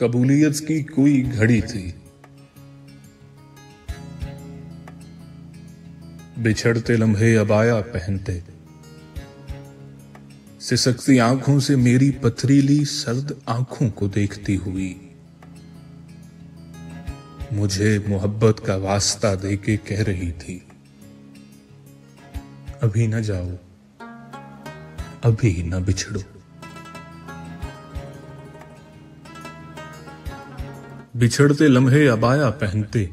कबूलियत की कोई घड़ी थी। बिछड़ते लम्हे अबाया पहनते, सिसकती आंखों से मेरी पथरीली सर्द आंखों को देखती हुई मुझे मोहब्बत का वास्ता देके कह रही थी, अभी न जाओ, अभी न बिछड़ो। बिछड़ते लम्हे अबाया पहनते,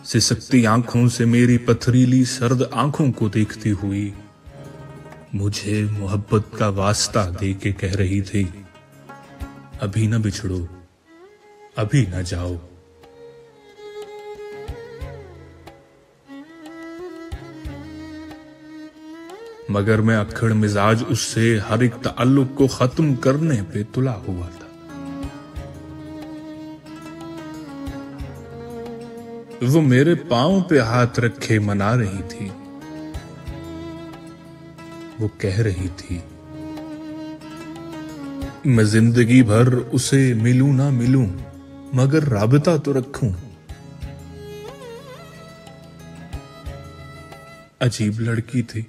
सिसकती आंखों से मेरी पथरीली सर्द आंखों को देखती हुई मुझे मोहब्बत का वास्ता देके कह रही थी, अभी न बिछड़ो, अभी न जाओ। मगर मैं अक्खड़ मिजाज उससे हर एक ताल्लुक को खत्म करने पे तुला हुआ था। वो मेरे पांव पे हाथ रखे मना रही थी। वो कह रही थी, मैं जिंदगी भर उसे मिलूं ना मिलूं, मगर राबता तो रखूं। अजीब लड़की थी।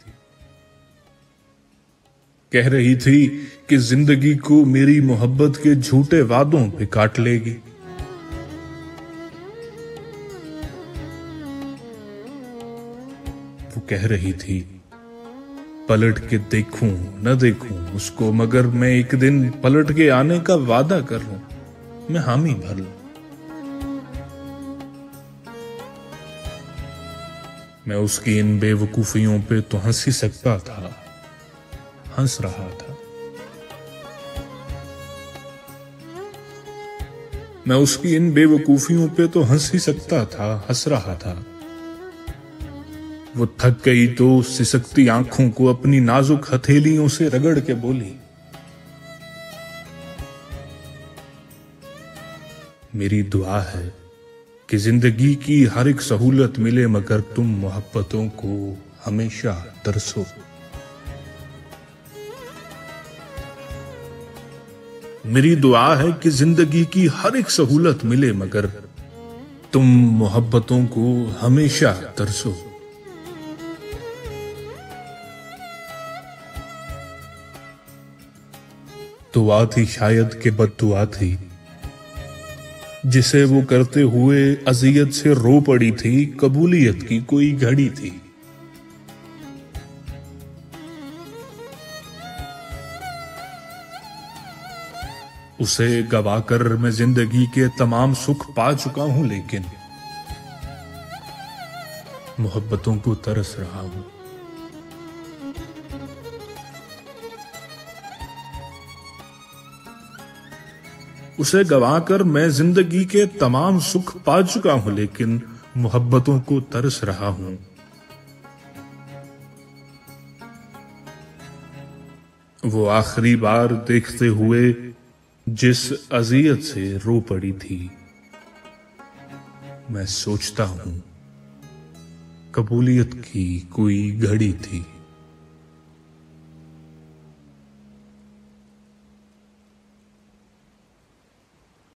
कह रही थी कि जिंदगी को मेरी मोहब्बत के झूठे वादों पे काट लेगी। वो कह रही थी, पलट के देखूं न देखूं उसको, मगर मैं एक दिन पलट के आने का वादा कर लूं, मैं हामी भर लूं। मैं उसकी इन बेवकूफियों पे तो हंस ही सकता था, हंस रहा था। मैं उसकी इन बेवकूफियों पे तो हंस ही सकता था, हंस रहा था। वो थक गई तो सिसकती आंखों को अपनी नाजुक हथेलियों से रगड़ के बोली, मेरी दुआ है कि जिंदगी की हर एक सहूलत मिले, मगर तुम मोहब्बतों को हमेशा तरसो। मेरी दुआ है कि जिंदगी की हर एक सहूलत मिले, मगर तुम मोहब्बतों को हमेशा तरसो। दुआ थी शायद के बद्दुआ थी, जिसे वो करते हुए अजियत से रो पड़ी थी। कबूलियत की कोई घड़ी थी। उसे गवाकर मैं जिंदगी के तमाम सुख पा चुका हूं, लेकिन मोहब्बतों को तरस रहा हूं। उसे गवाकर मैं जिंदगी के तमाम सुख पा चुका हूं, लेकिन मोहब्बतों को तरस रहा हूं। वो आखिरी बार देखते हुए जिस अजियत से रो पड़ी थी, मैं सोचता हूं कबूलियत की कोई घड़ी थी।